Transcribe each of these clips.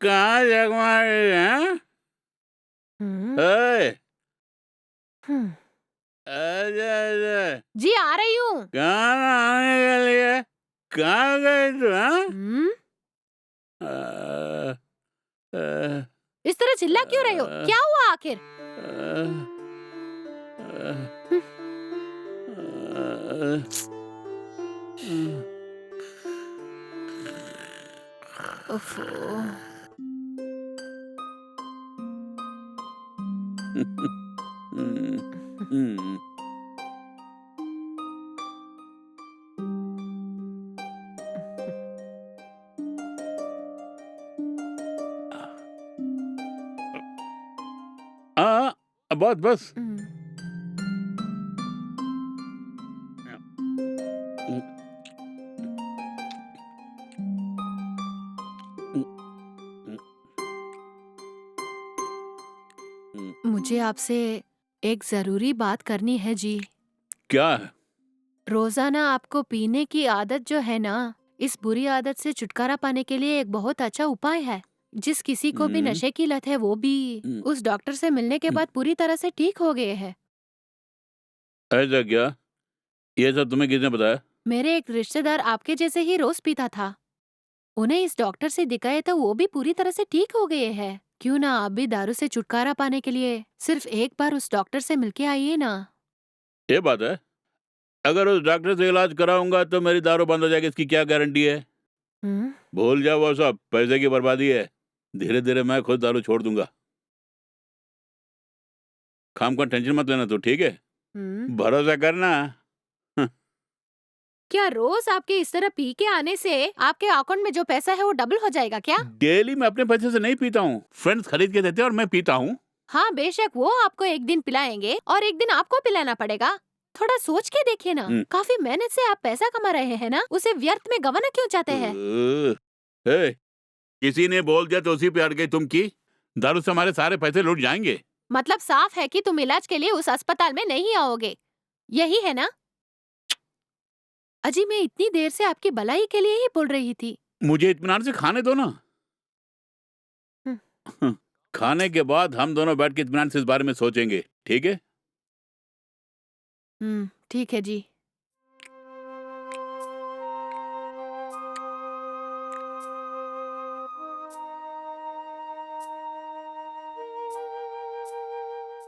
कहाँ जगमा रही है? हम्म, ए, हम्म, अरे जी आ रही हूँ। कहाँ आने के लिए? कहाँ गई तू? हाँ? हम्म, अ, अ, इस तरह चिल्ला क्यों रही हो? अ, क्या हुआ आखिर? अ, अ, हम्म, अ, उफ्फो। हम्म, हम्म, हाँ, बस बस। हम्म, मुझे आपसे एक जरूरी बात करनी है जी। क्या है? रोजाना आपको पीने की आदत जो है ना, इस बुरी आदत से छुटकारा पाने के लिए एक बहुत अच्छा उपाय है। जिस किसी को भी हम्म, नशे की लत है वो भी हम्म, उस डॉक्टर से मिलने के हम्म। बाद पूरी तरह से ठीक हो गए हैं। ऐसा क्या? ये सब तुम्हें किसने बताया? मेरे एक रिश्तेदार आपके जैसे ही रोज पीता था। उन्हें इस डॉक्टर से दिखाए तो वो भी पूरी तरह से ठीक हो गए हैं। क्यों ना आप भी दारू से छुटकारा पाने के लिए सिर्फ एक बार उस डॉक्टर से मिलके आइए ना। ये बात है। अगर उस डॉक्टर से इलाज कराऊंगा तो मेरी दारू बंद हो जाएगी, इसकी क्या गारंटी है? हम्म, भूल जाओ, वो सब पैसे की बर्बादी है। धीरे धीरे मैं खुद दारू छोड़ दूंगा। काम का टेंशन मत लेना तू, ठीक है? हम्म। भरोसा करना। हं, क्या रोज आपके इस तरह पी के आने से आपके अकाउंट में जो पैसा है वो डबल हो जाएगा क्या? डेली मैं अपने पैसे से नहीं पीता हूँ, फ्रेंड्स खरीद के देते हैं और मैं पीता हूँ। हाँ बेशक, वो आपको एक दिन पिलाएंगे और एक दिन आपको पिलाना पड़ेगा। थोड़ा सोच के देखिए ना, हम्म, काफी मेहनत से आप पैसा कमा रहे हैं ना, उसे व्यर्थ में गंवाना क्यों चाहते हैं? ए, किसी ने बोल दिया तो उसी पे अड़ गई तुम की। दारू से हमारे सारे पैसे लुट जाएंगे। मतलब साफ है कि तुम इलाज के लिए उस अस्पताल में नहीं आओगे, यही है ना? अजी मैं इतनी देर से आपकी भलाई के लिए ही बोल रही थी। मुझे इत्मीनान से खाने दो ना। हम्म, खाने के बाद हम दोनों बैठ के इत्मीनान से इस बारे में सोचेंगे, ठीक है? ठीक है जी।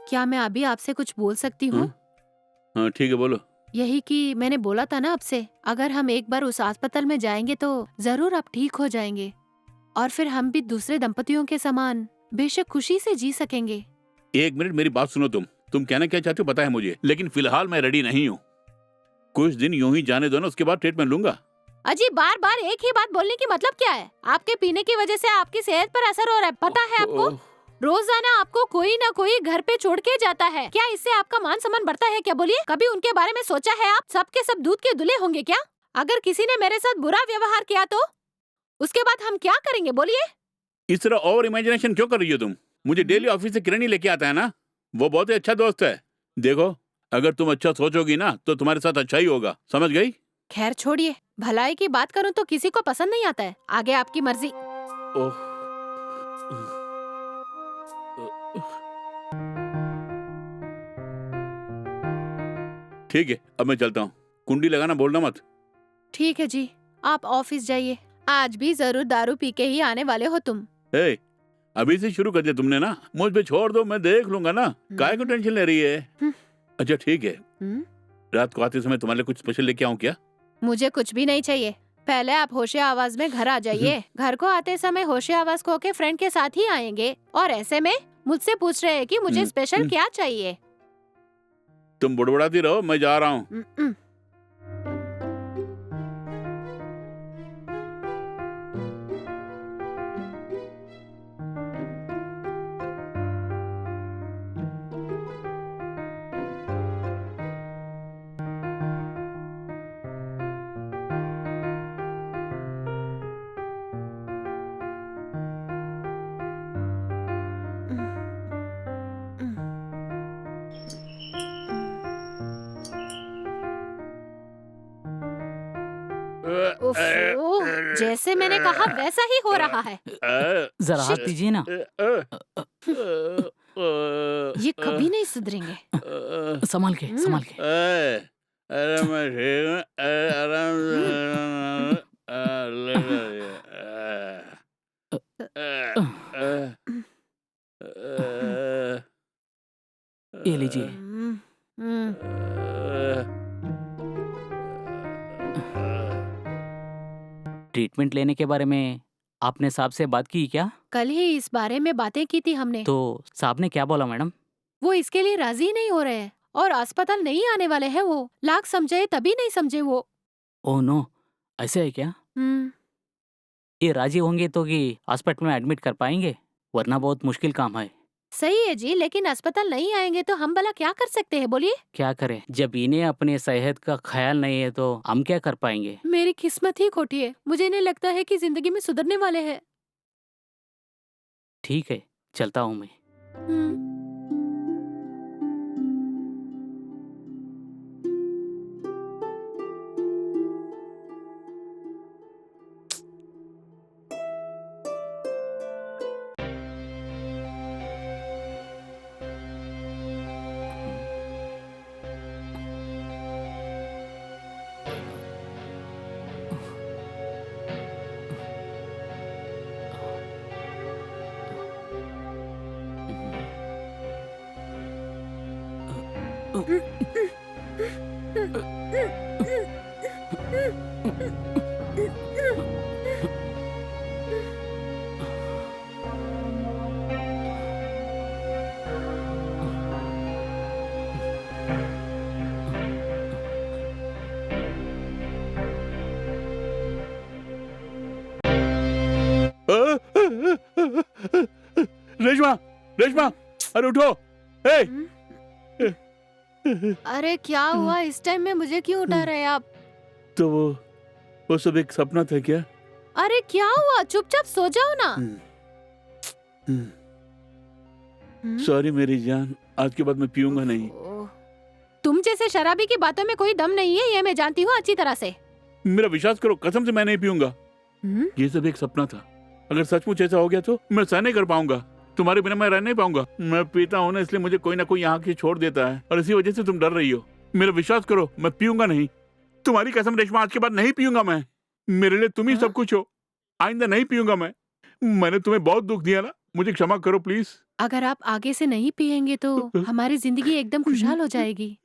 क्या मैं अभी आपसे कुछ बोल सकती हाँ, हूँ? हाँ, ठीक है, बोलो। यही कि मैंने बोला था ना आपसे, अगर हम एक बार उस अस्पताल में जाएंगे तो जरूर आप ठीक हो जाएंगे और फिर हम भी दूसरे दंपतियों के समान बेशक खुशी से जी सकेंगे। एक मिनट मेरी बात सुनो। तुम कहना क्या चाहते हो पता है मुझे, लेकिन फिलहाल मैं रेडी नहीं हूँ। कुछ दिन यूं ही जाने दो ना, उसके बाद ट्रीटमेंट लूंगा। अजी बार बार एक ही बात बोलने की मतलब क्या है? आपके पीने की वजह से आपकी सेहत पर असर हो रहा है, पता है आपको? ओह, रोजाना आपको कोई ना कोई घर पे छोड़ के जाता है, क्या इससे आपका मान सम्मान बढ़ता है क्या? बोलिए, कभी उनके बारे में सोचा है? आप सबके सब दूध के दूल्हे होंगे क्या? अगर किसी ने मेरे साथ बुरा व्यवहार किया तो उसके बाद हम क्या करेंगे बोलिए? इस तरह ओवर इमेजिनेशन क्यों कर रही हो तुम? मुझे हम्म, डेली ऑफिस से किरण ही लेके आता है ना। वो बहुत ही अच्छा दोस्त है। देखो, अगर तुम अच्छा सोचोगी ना तो तुम्हारे साथ अच्छा ही होगा, समझ गई? खैर छोड़िए, भलाई की बात करूं तो किसी को पसंद नहीं आता है, आगे आपकी मर्जी। ओह, ठीक है, अब मैं चलता हूँ। कुंडी लगाना भूलना मत। ठीक है जी, आप ऑफिस जाइए। आज भी जरूर दारू पी के ही आने वाले हो तुम। ए, अभी से शुरू कर दिया तुमने ना। मुझ पे छोड़ दो, मैं देख लूंगा ना। काहे को हम्म, टेंशन ले रही है? हम्म, अच्छा ठीक है, हम्म। रात को आते समय तुम्हारे लिए कुछ स्पेशल लेके आऊं क्या? मुझे कुछ भी नहीं चाहिए। पहले आप होशे आवाज में घर आ जाइए। घर को आते समय होशे आवाज को के फ्रेंड के साथ ही आएंगे और ऐसे में मुझसे पूछ रहे हैं कि मुझे हम्म, स्पेशल हम्म, क्या चाहिए। तुम बुड़बुड़ाती रहो, मैं जा रहा हूँ। हम्म, हम्म। जैसे मैंने कहा वैसा ही हो रहा है। जरा हाथ Shit. दीजिए ना। ये कभी नहीं सुधरेंगे। संभाल के संभाल के। अरे मैं ठीक हूँ, आराम ये लीजिए। ट्रीटमेंट लेने के बारे में आपने साहब से बात की क्या? कल ही इस बारे में बातें की थी हमने। तो साहब ने क्या बोला मैडम? वो इसके लिए राजी नहीं हो रहे हैं और अस्पताल नहीं आने वाले हैं। वो लाख समझे तभी नहीं समझे वो। ओह नो, ऐसे है क्या? ये राजी होंगे तो कि हॉस्पिटल में एडमिट कर पाएंगे, वरना बहुत मुश्किल काम है। सही है जी, लेकिन अस्पताल नहीं आएंगे तो हम भला क्या कर सकते हैं बोलिए? क्या करें, जब इन्हें अपने सेहत का ख्याल नहीं है तो हम क्या कर पाएंगे? मेरी किस्मत ही खोटी है। मुझे नहीं लगता है कि जिंदगी में सुधरने वाले हैं। ठीक है, चलता हूँ मैं। हम्म। रेशमा, रेशमा, अरे उठो। हे, अरे क्या हुआ इस टाइम में मुझे क्यों उठा रहे हैं आप? तो वो सब एक सपना था क्या? अरे क्या हुआ? चुपचाप सो जाओ ना। सॉरी मेरी जान, आज के बाद मैं पीऊंगा नहीं। ओह, तुम जैसे शराबी की बातों में कोई दम नहीं है, ये मैं जानती हूँ अच्छी तरह से। मेरा विश्वास करो, कसम से मैं नहीं पीऊंगा। ये सब एक सपना था। अगर सचमुच ऐसा हो गया तो मैं सहन नहीं कर पाऊंगा। तुम्हारे बिना मैं रह नहीं पाऊंगा। मैं पीता हूँ ना, इसलिए मुझे कोई ना कोई यहाँ के छोड़ देता है और इसी वजह से तुम डर रही हो। मेरा विश्वास करो, मैं पीऊंगा नहीं। तुम्हारी कसम रेशमा, आज के बाद नहीं पीऊंगा मैं। मेरे लिए तुम ही सब कुछ हो। आइंदा नहीं पीऊंगा मैं। मैंने तुम्हें बहुत दुख दिया ना, मुझे क्षमा करो प्लीज। अगर आप आगे से नहीं पिएंगे तो हमारी जिंदगी एकदम खुशहाल हो जाएगी।